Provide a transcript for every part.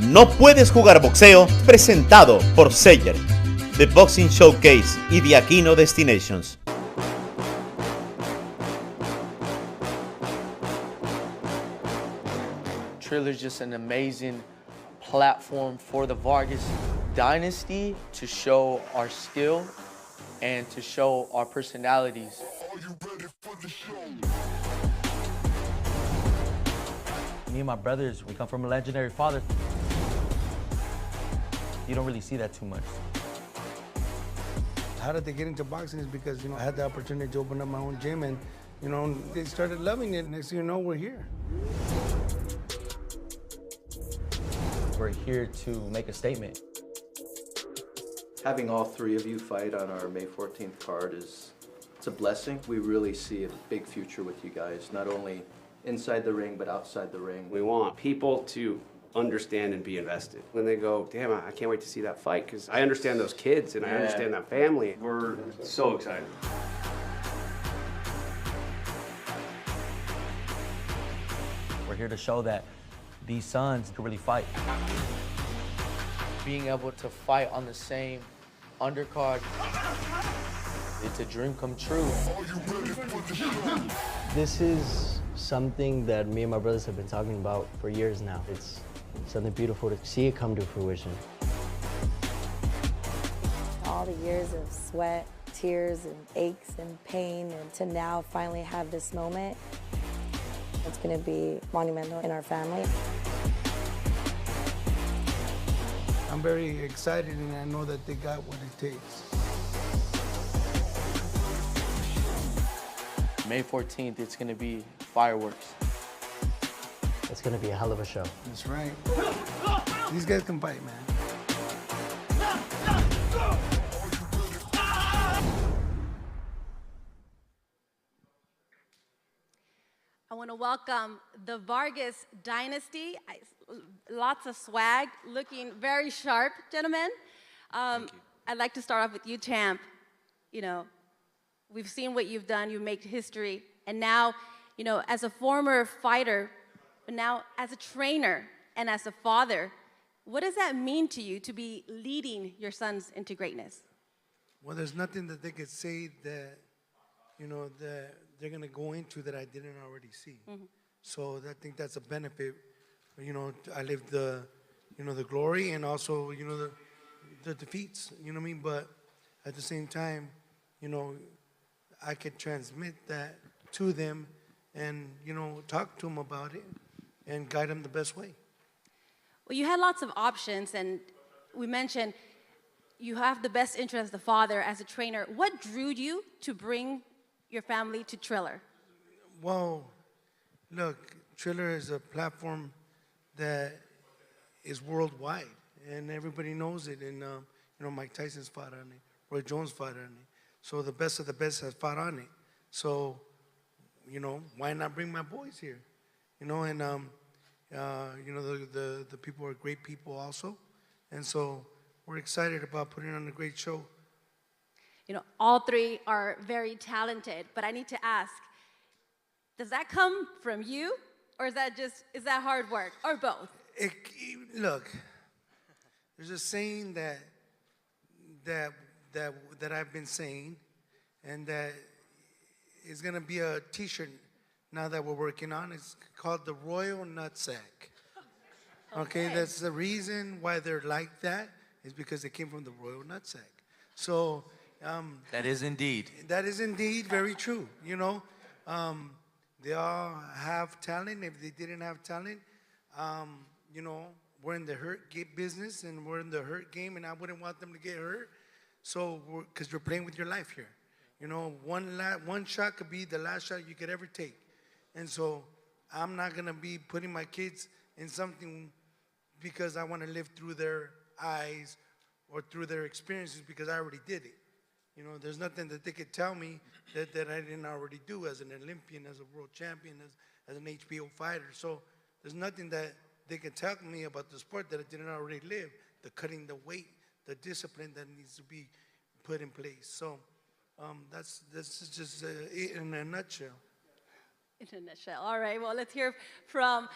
No Puedes Jugar Boxeo, presentado por SEYER, The Boxing Showcase y The Aquino Destinations. TRILLER is just an amazing platform for the Vargas dynasty to show our skill and to show our personalities. Are you ready for the show? Me and my brothers, we come from a legendary father. You don't really see that too much. How did they get into boxing is because, I had the opportunity to open up my own gym and, they started loving it. Next thing you know, we're here. We're here to make a statement. Having all three of you fight on our May 14th card it's a blessing. We really see a big future with you guys, not only inside the ring, but outside the ring. We want people to understand and be invested. When they go, damn, I can't wait to see that fight, because I understand those kids and I understand that family. We're so excited. We're here to show that these sons can really fight. Being able to fight on the same undercard, it's a dream come true. Are you ready for the show? This is something that me and my brothers have been talking about for years now. It's something beautiful to see it come to fruition. All the years of sweat, tears, and aches and pain, and to now finally have this moment, it's going to be monumental in our family. I'm very excited and I know that they got what it takes. May 14th, it's going to be fireworks. It's going to be a hell of a show. That's right. These guys can fight, man. I want to welcome the Vargas dynasty. Lots of swag, looking very sharp, gentlemen. Thank you. I'd like to start off with you, Champ. We've seen what you've done. You make history. And now, as a former fighter, but now as a trainer and as a father, what does that mean to you to be leading your sons into greatness? Well, there's nothing that they could say that, that they're going to go into that I didn't already see. Mm-hmm. So I think that's a benefit. I lived the glory and also, the defeats, you know what I mean? But at the same time, I could transmit that to them and, talk to them about it and guide them the best way. Well, you had lots of options, and we mentioned you have the best interest as the father, as a trainer. What drew you to bring your family to TRILLER? Well, look, TRILLER is a platform that is worldwide, and everybody knows it. And Mike Tyson's fought on it, Roy Jones fought on it. So the best of the best has fought on it. So, why not bring my boys here? And the people are great people also, and so we're excited about putting on a great show. All three are very talented, but I need to ask, does that come from you, or is that hard work, or both? Look, there's a saying that I've been saying, and that is gonna be a T-shirt now that we're working on. It's called the Royal Nutsack. Okay, that's the reason why they're like that, is because they came from the Royal Nutsack. So. That is indeed. That is indeed very true. They all have talent. If they didn't have talent, we're in the hurt business and we're in the hurt game, and I wouldn't want them to get hurt. So, because you're playing with your life here. One shot could be the last shot you could ever take. And so I'm not going to be putting my kids in something because I want to live through their eyes or through their experiences, because I already did it. There's nothing that they could tell me that I didn't already do as an Olympian, as a world champion, as an HBO fighter. So there's nothing that they can tell me about the sport that I didn't already live, the cutting the weight, the discipline that needs to be put in place. So that's just it in a nutshell. In a nutshell. All right, well, let's hear from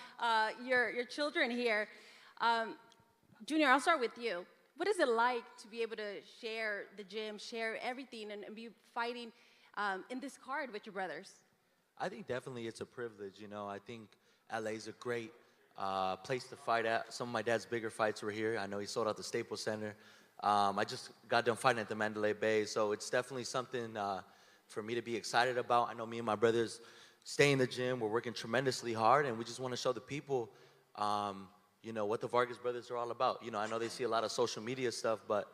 your children here. Junior, I'll start with you. What is it like to be able to share the gym, share everything, and be fighting in this card with your brothers? I think definitely it's a privilege, you know. I think LA's a great place to fight at. Some of my dad's bigger fights were here. I know he sold out the Staples Center. I just got done fighting at the Mandalay Bay, so it's definitely something for me to be excited about. I know me and my brothers stay in the gym. We're working tremendously hard, and we just want to show the people, you know, what the Vargas brothers are all about. You know, I know they see a lot of social media stuff, but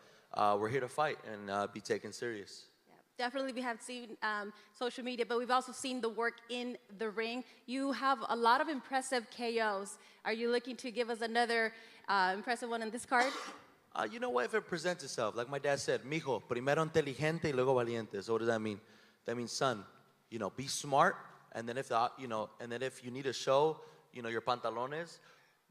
we're here to fight and be taken serious. Yeah, definitely, we have seen social media, but we've also seen the work in the ring. You have a lot of impressive KOs. Are you looking to give us another impressive one in this card? You know what, if it presents itself, like my dad said, mijo, primero inteligente y luego valiente. So what does that mean? That means, son, you know, be smart, and then if you need to show, you know, your pantalones,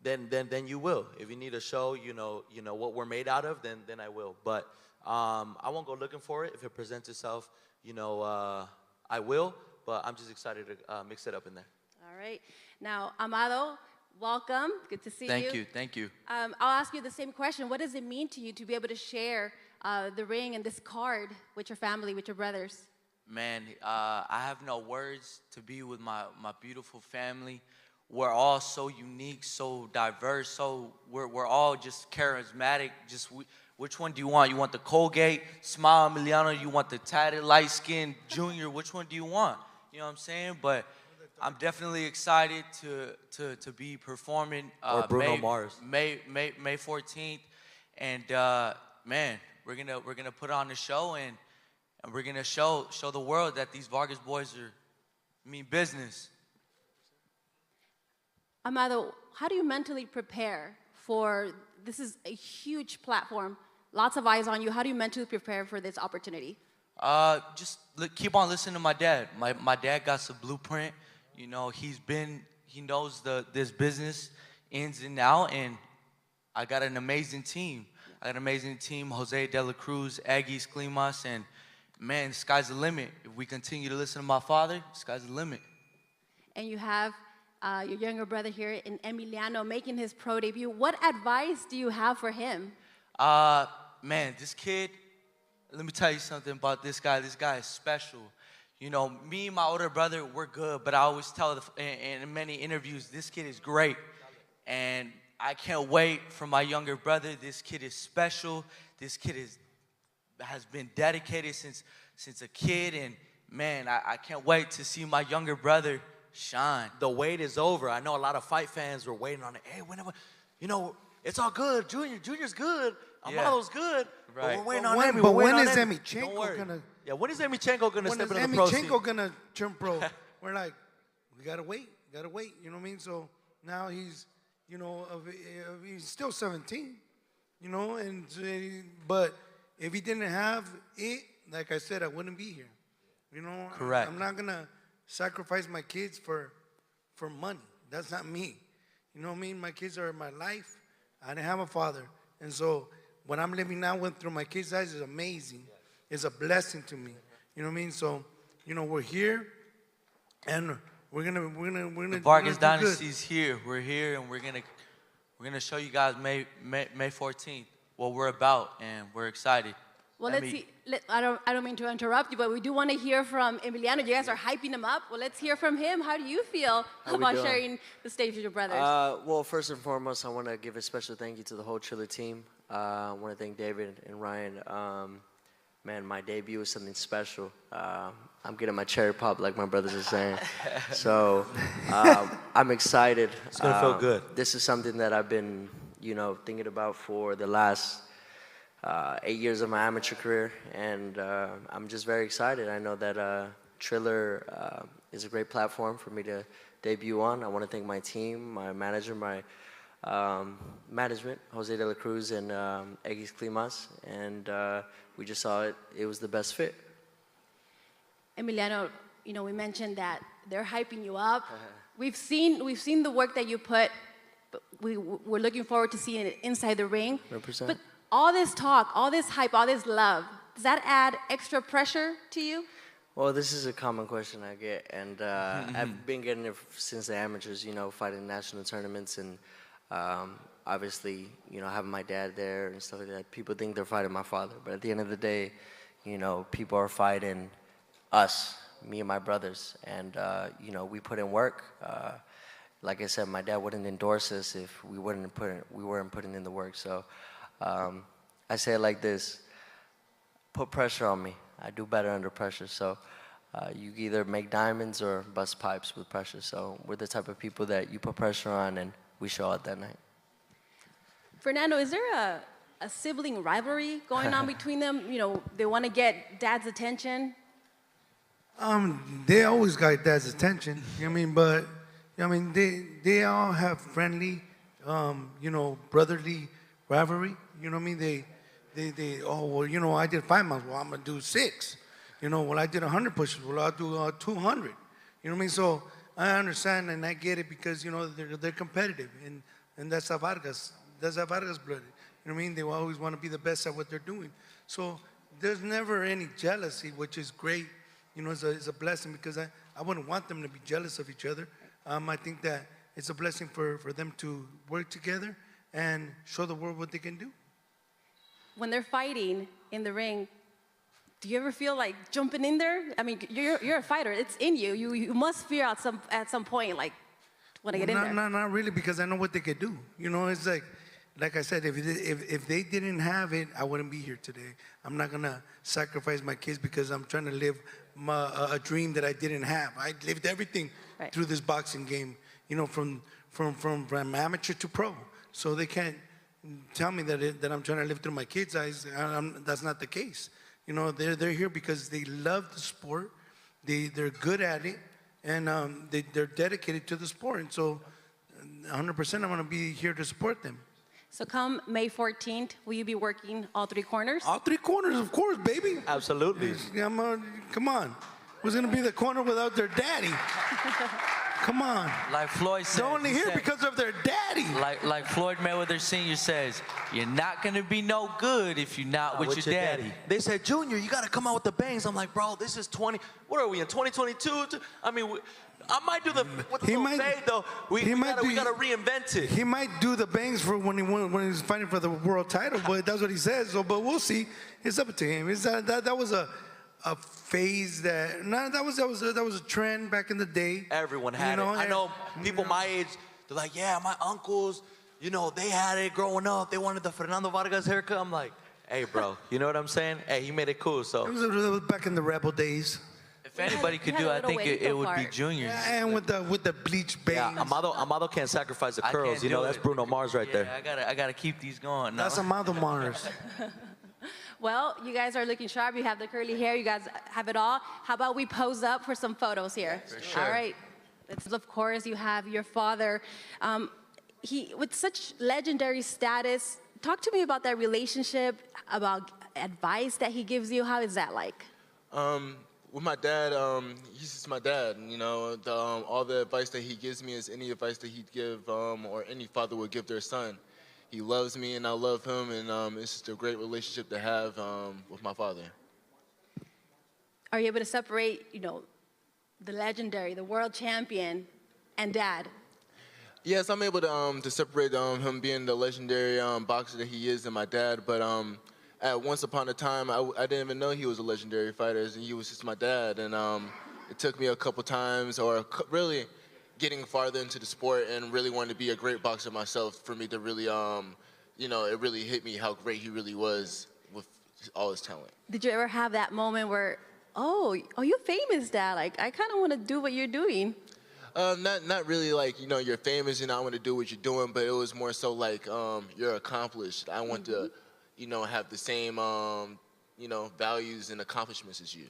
then you will. If you need to show, you know what we're made out of, then I will. But I won't go looking for it. If it presents itself, you know, I will. But I'm just excited to mix it up in there. All right. Now, Amado, welcome. Good to see you. Thank you. I'll ask you the same question. What does it mean to you to be able to share the ring and this card with your family, with your brothers? Man, I have no words to be with my beautiful family. We're all so unique, so diverse, so we're all just charismatic. Which one do you want? You want the Colgate, Smile Emiliano? You want the tatted, light-skinned Junior? Which one do you want? You know what I'm saying? But I'm definitely excited to be performing or Bruno Mars. May 14th, and man, we're gonna put on the show, and we're gonna show the world that these Vargas boys mean business. Amado, how do you mentally prepare for this? Is a huge platform, lots of eyes on you. How do you mentally prepare for this opportunity? Just keep on listening to my dad. My dad got some blueprint. You know, he knows this business ins and out, and I got an amazing team. I got an amazing team, Jose De La Cruz, Aggies, Climas, and man, sky's the limit. If we continue to listen to my father, sky's the limit. And you have your younger brother here in Emiliano making his pro debut. What advice do you have for him? Man, this kid, let me tell you something about this guy. This guy is special. You know, me and my older brother, we're good, but I always tell in many interviews, this kid is great. And I can't wait for my younger brother. This kid is special. This kid has been dedicated since a kid, and man, I can't wait to see my younger brother shine. The wait is over. I know a lot of fight fans were waiting on it. Hey, whenever, you know, it's all good. Junior's good. Amado's good. Right. But we're waiting on him. But when is Emichenko gonna? Yeah, when is Emichenko gonna step into the pro scene? When is Emichenko gonna turn pro? We're like, we gotta wait. You know what I mean? So now he's, you know, he's still 17. You know, and but if he didn't have it, like I said, I wouldn't be here. You know, correct. I'm not gonna sacrifice my kids for money. That's not me. You know what I mean? My kids are my life. I didn't have a father, and so what I'm living now through my kids' eyes is amazing. It's a blessing to me. You know what I mean? So, you know, we're here, and we're gonna. The Vargas Dynasty's here. We're here, and we're gonna show you guys May 14th what we're about, and we're excited. Well, let's see. I don't mean to interrupt you, but we do want to hear from Emiliano. You guys are hyping him up. Well, let's hear from him. How do you feel about sharing the stage with your brothers? Well, first and foremost, I want to give a special thank you to the whole Triller team. I want to thank David and Ryan. Man, my debut was something special. I'm getting my cherry pop, like my brothers are saying. So I'm excited. It's gonna feel good. This is something that I've been, you know, thinking about for the last 8 years of my amateur career, and I'm just very excited. I know that Triller is a great platform for me to debut on. I want to thank my team, my manager, my management, Jose De La Cruz and Aggies Climas, and we just saw it. It was the best fit. Emiliano, you know, we mentioned that they're hyping you up. We've seen the work that you put, but we're looking forward to seeing it inside the ring. 100%. But all this talk, all this hype, all this love, does that add extra pressure to you? Well, this is a common question I get, and I've been getting it since the amateurs, you know, fighting national tournaments, and obviously, you know, having my dad there and stuff like that, people think they're fighting my father. But at the end of the day, you know, people are fighting us, me and my brothers. And, you know, we put in work. Like I said, my dad wouldn't endorse us if we weren't putting in the work. So I say it like this: put pressure on me. I do better under pressure. So you either make diamonds or bust pipes with pressure. So we're the type of people that you put pressure on and we show out that night. Fernando, is there a sibling rivalry going on between them? You know, they want to get dad's attention? They always got dad's attention. You know what I mean? But, I mean, they all have friendly, you know, brotherly rivalry. You know what I mean? They oh, well, you know, I did 5 miles. Well, I'm going to do 6. You know, well, I did 100 pushes. Well, I'll do 200. You know what I mean? So I understand and I get it because, you know, they're competitive. And that's a Vargas. That's a Vargas blood. You know what I mean? They always want to be the best at what they're doing. So there's never any jealousy, which is great. You know, it's a blessing because I wouldn't want them to be jealous of each other. I think that it's a blessing for them to work together and show the world what they can do. When they're fighting in the ring, do you ever feel like jumping in there? I mean, you're a fighter. It's in you. You must fear at some point, like, when I get in there. Not really, because I know what they could do. You know, it's like I said, if they didn't have it, I wouldn't be here today. I'm not gonna sacrifice my kids because I'm trying to live a dream that I didn't have. I lived everything through this boxing game. You know, from amateur to pro. So they can't tell me that I'm trying to live through my kids' eyes. That's not the case. You know, they're here because they love the sport, they're good at it, and they're dedicated to the sport. And so 100% I'm going to be here to support them. So come May 14th, will you be working all 3 corners? All 3 corners, of course, baby. Absolutely. Come on. Who's going to be the corner without their daddy? Come on. Like Floyd said. They're only here because of their daddy. Like Floyd Mayweather Sr. says, you're not going to be no good if you're not with your daddy. They said, Junior, you got to come out with the bangs. I'm like, bro, this is what are we, in 2022? I mean, I might do the fade, though. We got to reinvent it. He might do the bangs for when he's fighting for the world title, but that's what he says. So, but we'll see. It's up to him. That was a phase that was a trend back in the day. Everyone had it. I know people my age, they're like, yeah, my uncles, you know, they had it growing up. They wanted the Fernando Vargas haircut. I'm like, hey, bro, you know what I'm saying? Hey, he made it cool, so. It was back in the rebel days. If anybody could do it, I think it would be Junior. Yeah, and with the bleach bangs. Yeah, Amado can't sacrifice the curls. You know, that's Bruno Mars right there. I gotta keep these going. No? That's Amado Mars. Well, you guys are looking sharp. You have the curly hair. You guys have it all. How about we pose up for some photos here? For sure. All right. Of course, you have your father. He, with such legendary status, talk to me about that relationship, about advice that he gives you. How is that like? With my dad, he's just my dad. You know, all the advice that he gives me is any advice that he'd give or any father would give their son. He loves me and I love him, and it's just a great relationship to have with my father. Are you able to separate, you know, the legendary, the world champion, and dad? Yes, I'm able to separate him being the legendary boxer that he is and my dad, but at once upon a time, I didn't even know he was a legendary fighter, and he was just my dad, and it took me a couple times, or really getting farther into the sport and really wanting to be a great boxer myself for me to really, you know, it really hit me how great he really was with all his talent. Did you ever have that moment where, oh, you're famous, Dad, like, I kind of want to do what you're doing? Not really like, you know, you're famous and I want to do what you're doing, but it was more so like you're accomplished. I want to, you know, have the same, you know, values and accomplishments as you.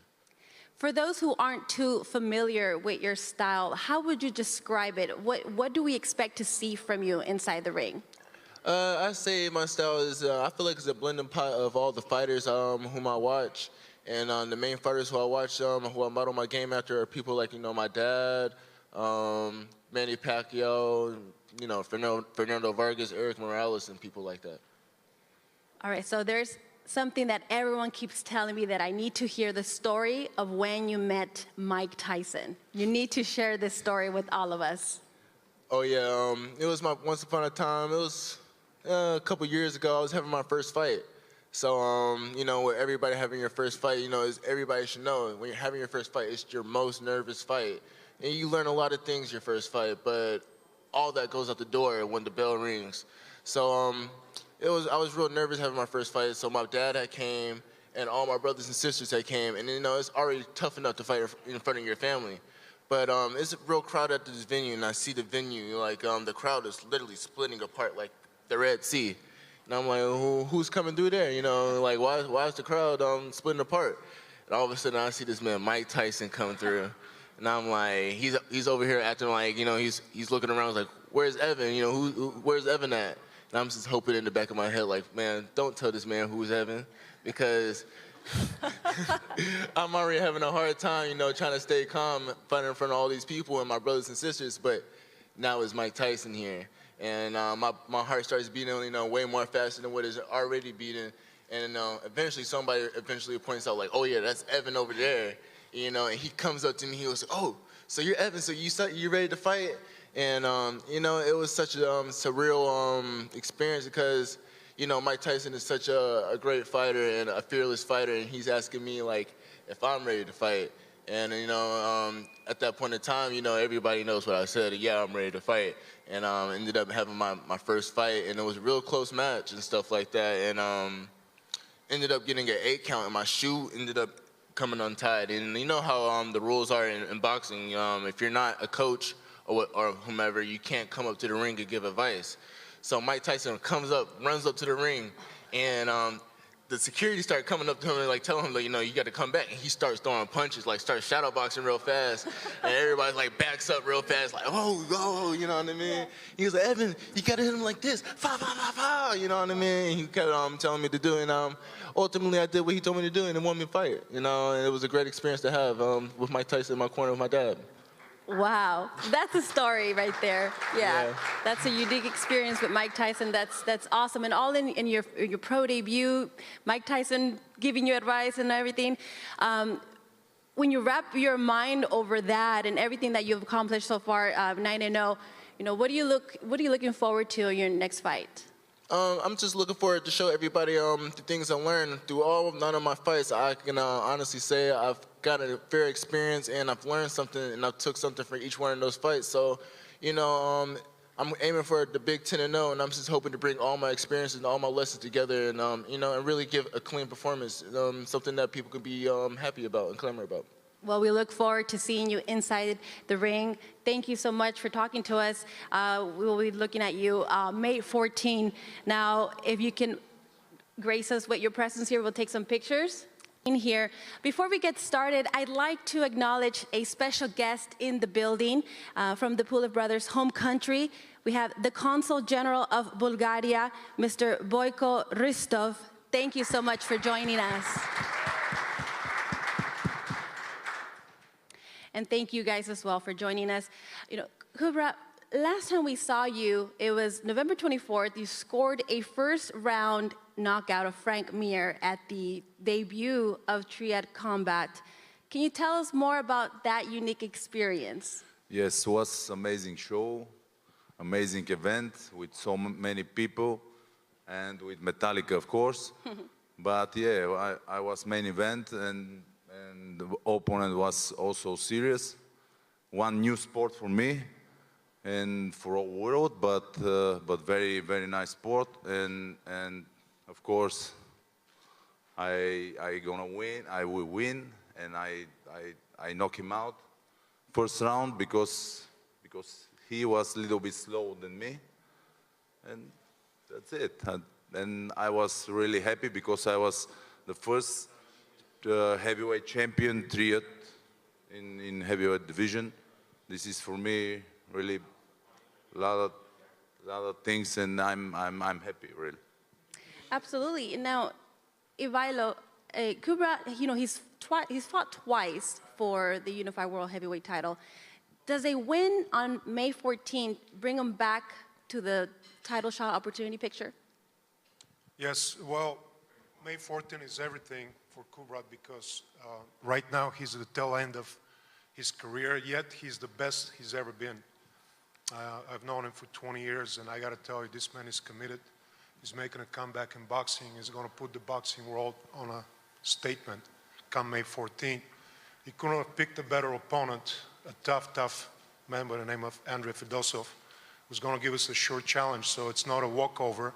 For those who aren't too familiar with your style, how would you describe it? What do we expect to see from you inside the ring? I say my style is, I feel like it's a blending pot of all the fighters whom I watch. And the main fighters who I watch, who I model my game after, are people like, you know, my dad, Manny Pacquiao, you know, Fernando Vargas, Eric Morales, and people like that. All right, so there's something that everyone keeps telling me that I need to hear the story of when you met Mike Tyson. You need to share this story with all of us. Oh yeah, it was my once upon a time. It was a couple years ago, I was having my first fight. So, you know, with everybody having your first fight, you know, everybody should know when you're having your first fight, it's your most nervous fight. And you learn a lot of things your first fight, but all that goes out the door when the bell rings. So, I was real nervous having my first fight. So my dad had came, and all my brothers and sisters had came, and you know, it's already tough enough to fight in front of your family. But it's a real crowd at this venue, and I see the venue, like the crowd is literally splitting apart like the Red Sea. And I'm like, who's coming through there? You know, like why is the crowd splitting apart? And all of a sudden I see this man, Mike Tyson, come through. And I'm like, he's over here acting like, you know, he's looking around like, where's Evan? You know, where's Evan at? And I'm just hoping in the back of my head, like, man, don't tell this man who's Evan, because I'm already having a hard time, you know, trying to stay calm, fighting in front of all these people and my brothers and sisters. But now it's Mike Tyson here, and my heart starts beating, you know, way more faster than what it's already beating. And eventually, somebody points out, like, oh yeah, that's Evan over there, you know. And he comes up to me, he goes, oh, so you're Evan, so you ready to fight? And, you know, it was such a surreal experience because, you know, Mike Tyson is such a great fighter and a fearless fighter, and he's asking me, like, if I'm ready to fight. And, you know, at that point in time, you know, everybody knows what I said. Yeah, I'm ready to fight. And ended up having my first fight, and it was a real close match and stuff like that. And ended up getting an 8 count, and my shoe ended up coming untied. And you know how the rules are in boxing. If you're not a coach or whomever, you can't come up to the ring and give advice. So Mike Tyson comes up, runs up to the ring, and the security started coming up to him and like telling him, like, you know, you got to come back. And he starts throwing punches, like starts shadow boxing real fast, and everybody like backs up real fast, like, oh, you know what I mean? He was like, Evan, you got to hit him like this, fa, fa, fa, fa, you know what I mean? He kept telling me to do it, and ultimately I did what he told me to do, and it won me a fight, you know. And it was a great experience to have with Mike Tyson in my corner with my dad. Wow, that's a story right there. Yeah, that's a unique experience with Mike Tyson. That's awesome. And all in your pro debut, Mike Tyson giving you advice and everything. When you wrap your mind over that and everything that you've accomplished so far, 9-0, you know, what are you looking forward to in your next fight? I'm just looking forward to show everybody the things I learned through none of my fights. I can honestly say I've got a fair experience, and I've learned something, and I've took something from each one of those fights. So, you know, I'm aiming for the big 10-0, and I'm just hoping to bring all my experiences and all my lessons together, and you know, and really give a clean performance, something that people can be happy about and clamor about. Well, we look forward to seeing you inside the ring. Thank you so much for talking to us. We will be looking at you May 14. Now, if you can grace us with your presence here, we'll take some pictures in here. Before we get started, I'd like to acknowledge a special guest in the building from the Pulev brothers' home country. We have the Consul General of Bulgaria, Mr. Boykoristov. Thank you so much for joining us. And thank you guys as well for joining us. You know, Kubra, last time we saw you, it was November 24th. You scored a first-round knockout of Frank Mir at the debut of Triad Combat. Can you tell us more about that unique experience? Yes, it was an amazing show, amazing event with so many people, and with Metallica, of course. But yeah, I was main event, and the opponent was also serious. One new sport for me and for all world, but very, very nice sport. And of course, I gonna win. I will win, and I knock him out first round because he was a little bit slower than me, and that's it. And I was really happy because I was the first heavyweight champion triad in heavyweight division. This is for me really a lot of things, and I'm happy really. Absolutely. Now, Ivailo, Kubra, you know, he's fought twice for the Unified World Heavyweight title. Does a win on May 14th bring him back to the title shot opportunity picture? Yes. Well, May 14th is everything for Kubrat because right now he's at the tail end of his career, yet he's the best he's ever been. I've known him for 20 years, and I got to tell you, this man is committed. He's making a comeback in boxing. He's going to put the boxing world on a statement come May 14th. He couldn't have picked a better opponent, a tough man by the name of Andrei Fedosov, who's going to give us a sure challenge, so it's not a walkover.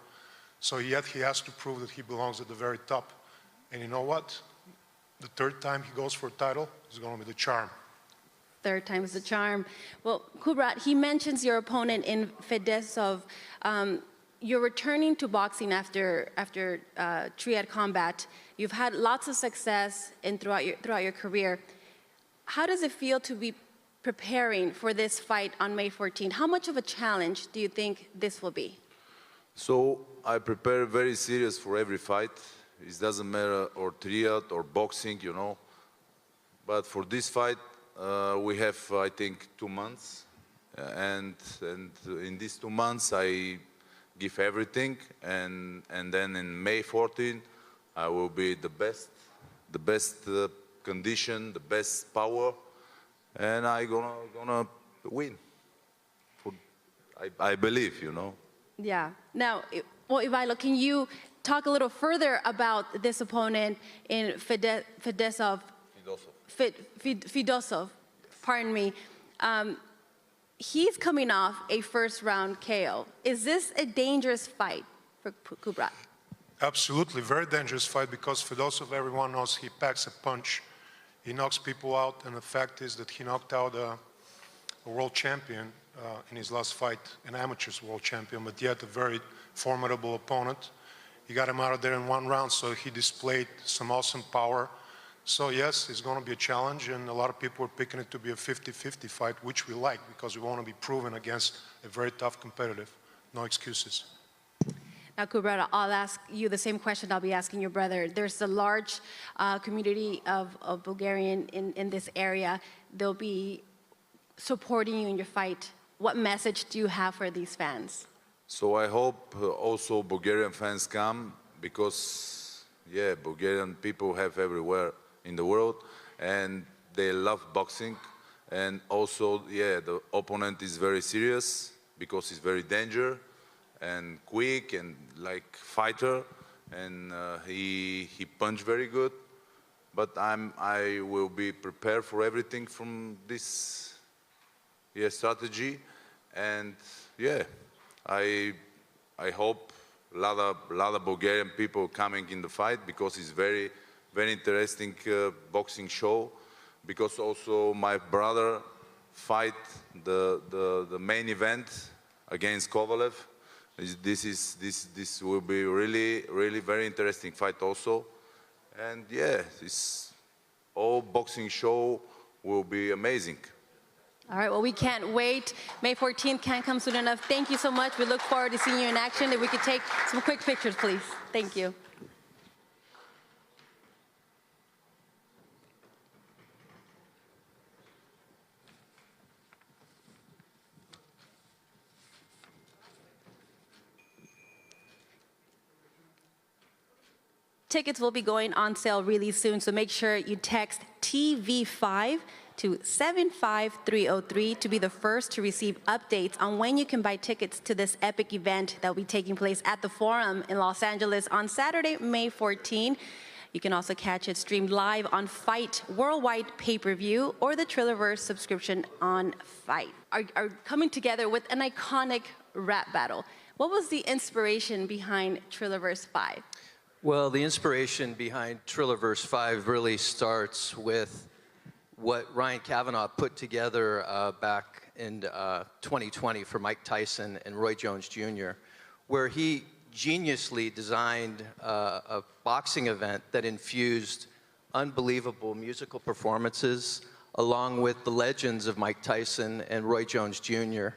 So yet he has to prove that he belongs at the very top. And you know what? The third time he goes for a title is going to be the charm. Third time's the charm. Well, Kubrat, he mentions your opponent in Fedosov. You're returning to boxing after triad combat. You've had lots of success throughout your career. How does it feel to be preparing for this fight on May 14th? How much of a challenge do you think this will be? So I prepare very serious for every fight. It doesn't matter or triad or boxing, you know. But for this fight, we have, I think, 2 months. And in these 2 months, I give everything. And then in May 14, I will be the best condition, the best power. And I'm gonna win. I believe, you know. Yeah. Now, well, Ivailo, can you talk a little further about this opponent in Fedosov? Fedosov, pardon me. He's coming off a first-round KO. Is this a dangerous fight for Kubrat? Absolutely, very dangerous fight because Fedosov, everyone knows he packs a punch. He knocks people out, and the fact is that he knocked out a world champion in his last fight, an amateur's world champion, but yet a very formidable opponent. He got him out of there in 1 round, so he displayed some awesome power. So yes, it's going to be a challenge, and a lot of people are picking it to be a 50-50 fight, which we like because we want to be proven against a very tough competitive. No excuses. Now, Kubrat, I'll ask you the same question I'll be asking your brother. There's a large community of Bulgarian in this area. They'll be supporting you in your fight. What message do you have for these fans? So I hope also Bulgarian fans come because, yeah, Bulgarian people have everywhere in the world and they love boxing. And also, yeah, the opponent is very serious because he's very dangerous and quick and like fighter, and he punch very good. But I will be prepared for everything from this strategy, and yeah, I hope a lot of Bulgarian people coming in the fight because it's very interesting boxing show. Because also my brother fight the main event against Kovalev. This will be really very interesting fight also, and yeah, this whole boxing show will be amazing. All right, well, we can't wait. May 14th can't come soon enough. Thank you so much. We look forward to seeing you in action. If we could take some quick pictures, please. Thank you. Tickets will be going on sale really soon, so make sure you text TV5 to 75303 to be the first to receive updates on when you can buy tickets to this epic event that will be taking place at the Forum in Los Angeles on Saturday, May 14. You can also catch it streamed live on Fight Worldwide Pay-Per-View or the Trillerverse subscription on Fight. Are coming together with an iconic rap battle. What was the inspiration behind Trillerverse 5? Well, the inspiration behind Trillerverse 5 really starts with what Ryan Kavanaugh put together back in 2020 for Mike Tyson and Roy Jones Jr., where he geniusly designed a boxing event that infused unbelievable musical performances along with the legends of Mike Tyson and Roy Jones Jr.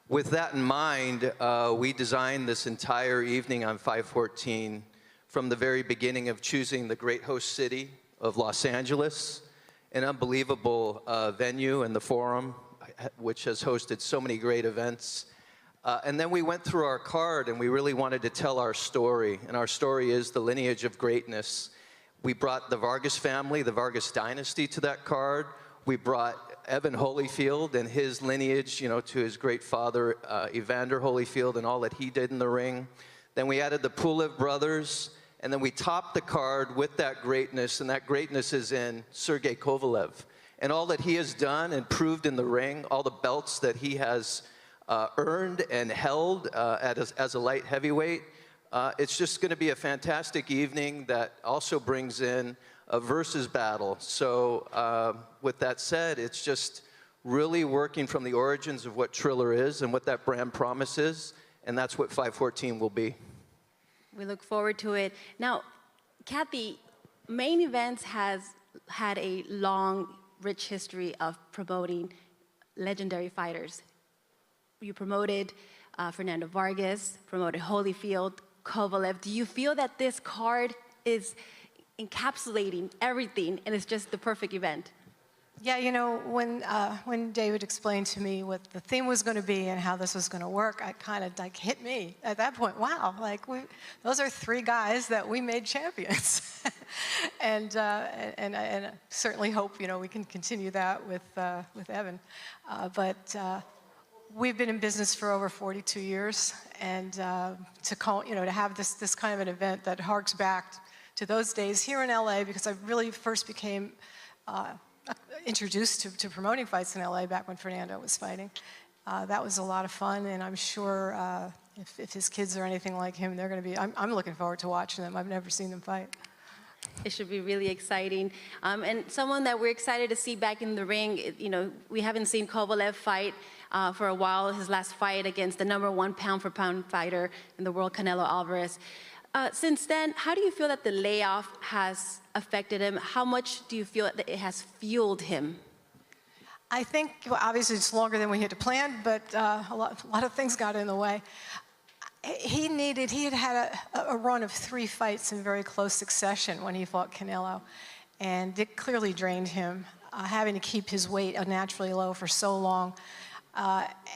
With that in mind, we designed this entire evening on 5/14 from the very beginning of choosing the great host city of Los Angeles, an unbelievable venue in the Forum, which has hosted so many great events. And then we went through our card and we really wanted to tell our story. And our story is the lineage of greatness. We brought the Vargas family, the Vargas dynasty to that card. We brought Evan Holyfield and his lineage, you know, to his great father, Evander Holyfield, and all that he did in the ring. Then we added the Pulev brothers, and then we topped the card with that greatness, and that greatness is in Sergey Kovalev. And all that he has done and proved in the ring, all the belts that he has earned and held as a light heavyweight, it's just going to be a fantastic evening that also brings in a versus battle. So with that said, it's just really working from the origins of what Triller is and what that brand promises, and that's what 514 will be. We look forward to it. Now, Kathy, Main Events has had a long, rich history of promoting legendary fighters. You promoted Fernando Vargas, promoted Holyfield, Kovalev. Do you feel that this card is encapsulating everything and it's just the perfect event? Yeah, you know, when David explained to me what the theme was going to be and how this was going to work, I kind of like hit me at that point. Wow, like those are three guys that we made champions, and I certainly hope we can continue that with Evan, but we've been in business for over 42 years, and to have this kind of an event that harks back to those days here in LA, because I really first became introduced to promoting fights in LA back when Fernando was fighting. That was a lot of fun, and I'm sure if his kids are anything like him, they're going to be, I'm looking forward to watching them. I've never seen them fight. It should be really exciting. And someone that we're excited to see back in the ring, we haven't seen Kovalev fight for a while. His last fight against the #1 pound-for-pound fighter in the world, Canelo Alvarez. Since then, how do you feel that the layoff has affected him? How much do you feel that it has fueled him? I think, well, obviously it's longer than we had planned, but a lot of things got in the way. He had a run of 3 fights in very close succession when he fought Canelo, and it clearly drained him, having to keep his weight unnaturally low for so long.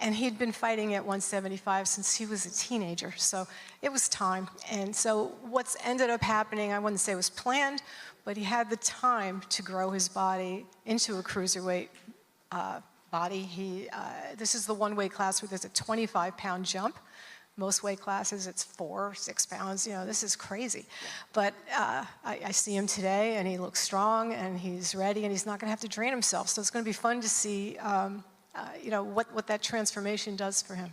And he'd been fighting at 175 since he was a teenager, so it was time. And so what's ended up happening, I wouldn't say it was planned, but he had the time to grow his body into a cruiserweight body. This is the one weight class where there's a 25-pound jump. Most weight classes, it's 4 or 6 pounds. This is crazy. But I see him today, and he looks strong, and he's ready, and he's not going to have to drain himself. So it's going to be fun to see what that transformation does for him.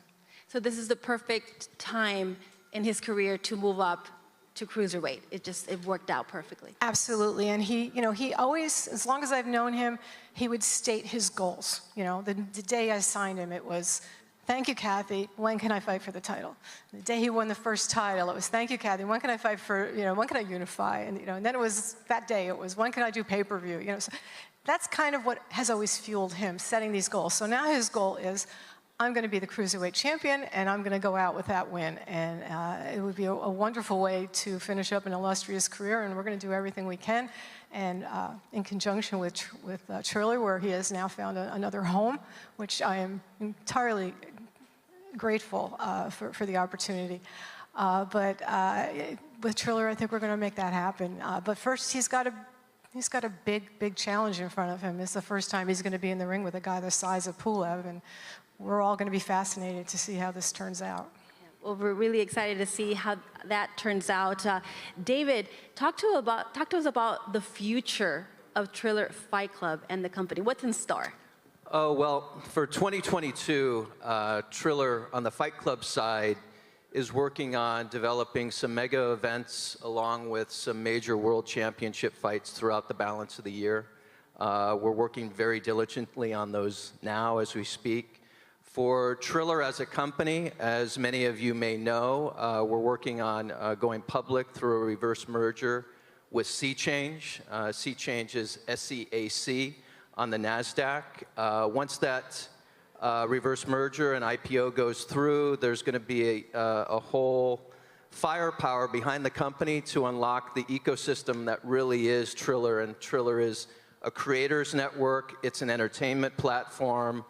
So this is the perfect time in his career to move up to cruiserweight. It worked out perfectly. Absolutely, and he always, as long as I've known him, he would state his goals. The day I signed him, it was, thank you, Kathy, when can I fight for the title? The day he won the first title, it was, thank you, Kathy, when can I fight for, when can I unify? And, and then it was, that day it was, when can I do pay-per-view? So that's kind of what has always fueled him, setting these goals. So now his goal is, I'm going to be the cruiserweight champion, and I'm going to go out with that win. And it would be a wonderful way to finish up an illustrious career, and we're going to do everything we can. And in conjunction with Triller, where he has now found another home, which I am entirely grateful for the opportunity. But with Triller, I think we're going to make that happen. But first, he's got a big challenge in front of him. It's the first time he's going to be in the ring with a guy the size of Pulev, and we're all going to be fascinated to see how this turns out. Well, we're really excited to see how that turns out. David, talk to us about the future of Triller Fight Club and the company. What's in store? Oh, well, for 2022, Triller on the Fight Club side is working on developing some mega events along with some major world championship fights throughout the balance of the year. We're working very diligently on those now as we speak. For Triller as a company, as many of you may know, we're working on going public through a reverse merger with SeaChange. SeaChange is SEAC on the NASDAQ. Once that reverse merger and IPO goes through, there's going to be a whole firepower behind the company to unlock the ecosystem that really is Triller. And Triller is a creators network. It's an entertainment platform.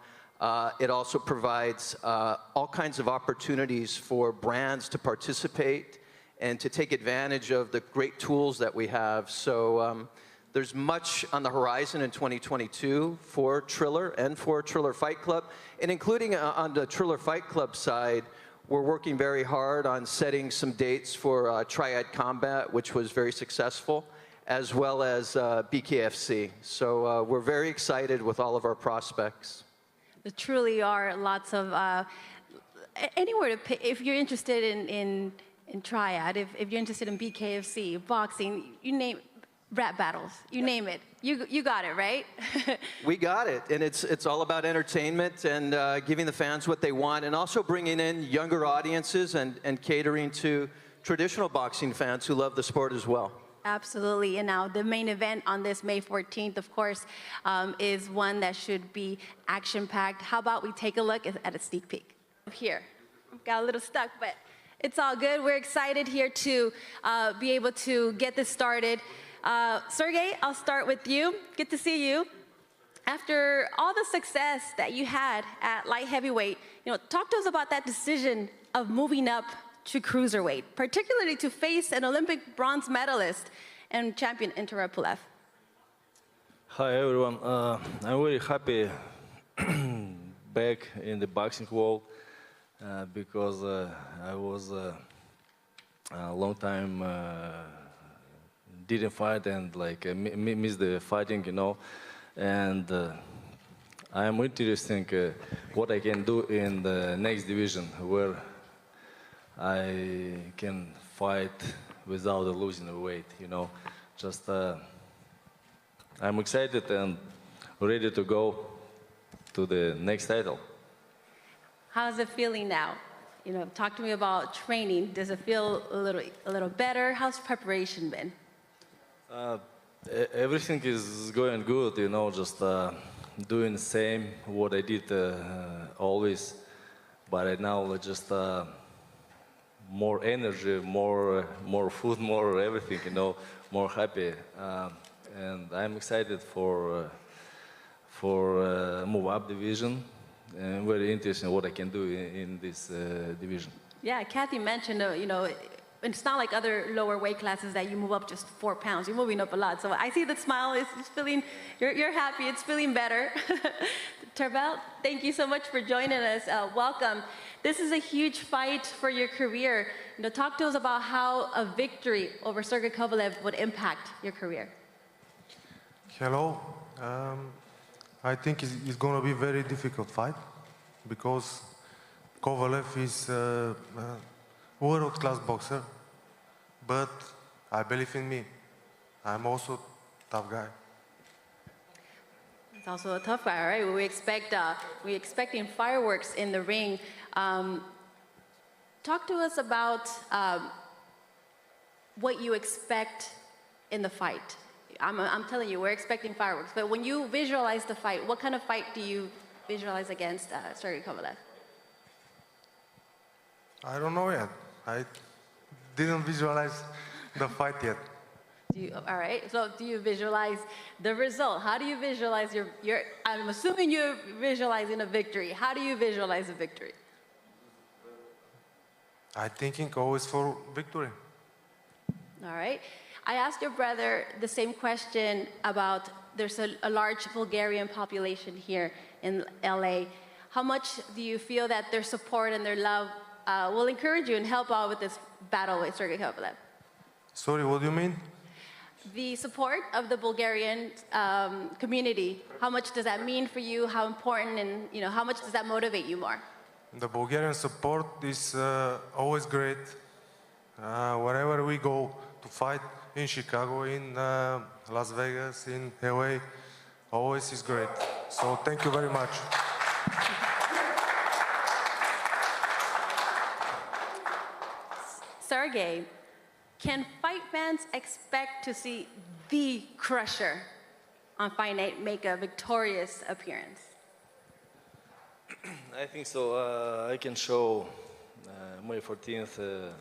It also provides all kinds of opportunities for brands to participate and to take advantage of the great tools that we have. So there's much on the horizon in 2022 for Triller and for Triller Fight Club. And including on the Triller Fight Club side, we're working very hard on setting some dates for Triad Combat, which was very successful, as well as BKFC. So we're very excited with all of our prospects. There truly are lots of, anywhere to pick, if you're interested in Triad, if you're interested in BKFC, boxing, you name rap battles, you name it. You got it, right? We got it, and it's all about entertainment and giving the fans what they want, and also bringing in younger audiences and catering to traditional boxing fans who love the sport as well. Absolutely, and now the main event on this May 14th, of course, is one that should be action-packed. How about we take a look at a sneak peek? Here, got a little stuck, but it's all good. We're excited here to be able to get this started. Sergey, I'll start with you. Good to see you. After all the success that you had at light heavyweight, talk to us about that decision of moving up to cruiserweight, particularly to face an Olympic bronze medalist and champion Inter Pulev. Hi everyone. I'm very happy back in the boxing world because I was a long time didn't fight and missed the fighting, and I'm interested what I can do in the next division where I can fight without losing the weight, Just I'm excited and ready to go to the next title. How's it feeling now? Talk to me about training. Does it feel a little better? How's preparation been? Everything is going good, just doing the same what I did always, but right now just more energy, more food, more everything, more happy, and I'm excited for move up division, and very interesting what I can do in this division. Yeah, Kathy mentioned, it's not like other lower weight classes that you move up just 4 pounds. You're moving up a lot. So I see the smile. It's feeling, you're happy. It's feeling better. Tervel, thank you so much for joining us. Welcome. This is a huge fight for your career. Talk to us about how a victory over Sergey Kovalev would impact your career. Hello. I think it's going to be a very difficult fight because Kovalev is a world-class boxer, but I believe in me. I'm also a tough guy. He's also a tough guy, right? We're expecting fireworks in the ring. Talk to us about what you expect in the fight. I'm telling you, we're expecting fireworks. But when you visualize the fight, what kind of fight do you visualize against Sergey Kovalev? I don't know yet. I didn't visualize the fight yet. All right, so do you visualize the result? How do you visualize your I'm assuming you're visualizing a victory. How do you visualize a victory? I'm thinking always for victory. All right. I asked your brother the same question about there's a large Bulgarian population here in LA. How much do you feel that their support and their love will encourage you and help out with this battle with Sergey Kovalev? Sorry, what do you mean? The support of the Bulgarian community, how much does that mean for you? How important, and how much does that motivate you more? The Bulgarian support is always great. Wherever we go to fight, in Chicago, in Las Vegas, in LA, always is great. So thank you very much. Sergey, can fight fans expect to see the Crusher on Fight Night make a victorious appearance? I think so. I can show May 14th,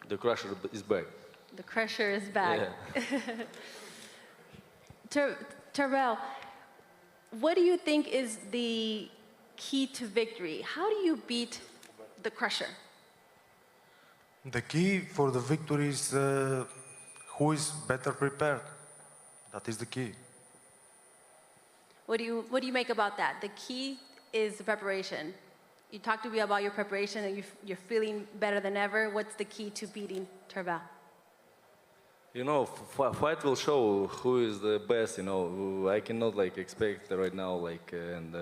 the Crusher is back. The Crusher is back. Yeah. Tervel, what do you think is the key to victory? How do you beat the Crusher? The key for the victory is who is better prepared. That is the key. What do you make about that? The key is the preparation. You talked to me about your preparation and you're feeling better than ever. What's the key to beating Tervel? You know, fight will show who is the best. You know, I cannot like expect right now like and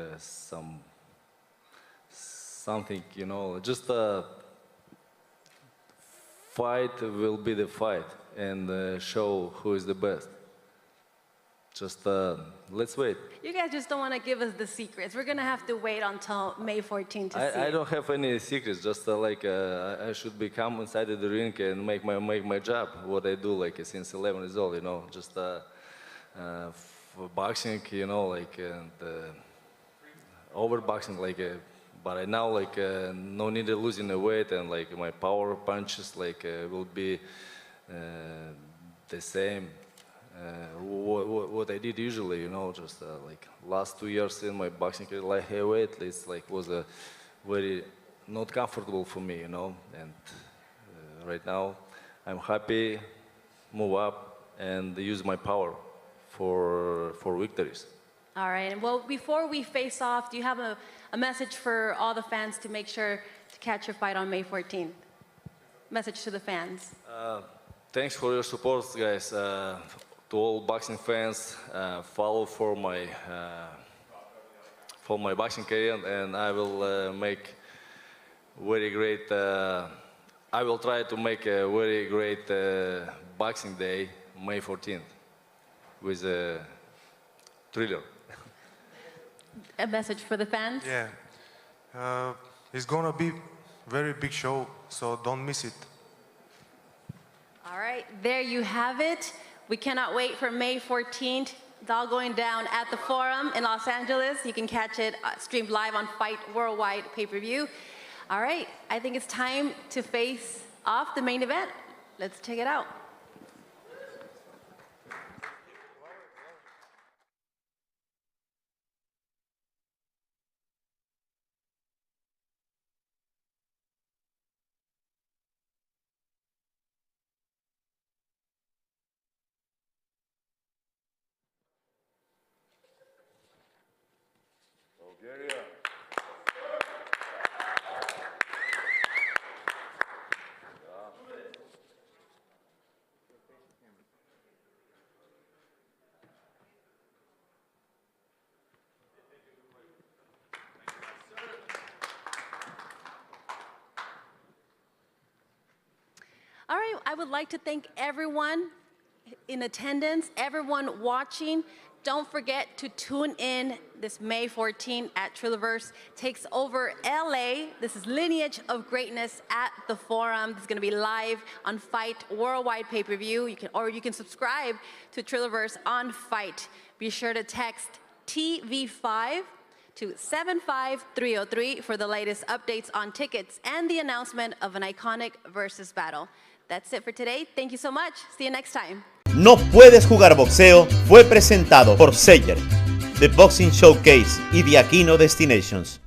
something. You know, just fight will be the fight and show who is the best. Just let's wait. You guys just don't want to give us the secrets. We're gonna have to wait until May 14th to see. I don't have any secrets. Just like I should become inside of the ring and make my job. What I do like since 11 years old. You know, just for boxing. You know, like and overboxing like. But right now like no need of losing the weight and like my power punches like will be the same. What I did usually, you know, just like last 2 years in my boxing career, like heavyweight, it's like was a very not comfortable for me, you know. And right now, I'm happy, move up, and use my power for victories. All right. And well, before we face off, do you have a message for all the fans to make sure to catch your fight on May 14th? Message to the fans. Thanks for your support, guys. To all boxing fans, follow for my boxing career, and I will make very great. I will try to make a very great boxing day, May 14th, with a TRILLER. A message for the fans? Yeah, it's gonna be very big show, so don't miss it. All right, there you have it. We cannot wait for May 14th. It's all going down at the Forum in Los Angeles. You can catch it streamed live on Fight Worldwide pay-per-view. All right, I think it's time to face off the main event. Let's check it out. All right, I would like to thank everyone in attendance, everyone watching. Don't forget to tune in this May 14th at Trillerverse Takes Over LA. This is Lineage of Greatness at the Forum. This is gonna be live on Fight Worldwide pay-per-view. You can subscribe to Trillerverse on Fight. Be sure to text TV5 to 75303 for the latest updates on tickets and the announcement of an iconic versus battle. That's it for today. Thank you so much. See you next time. No Puedes Jugar Boxeo fue presentado por SEYER, The Boxing Showcase y Diaquino Destinations.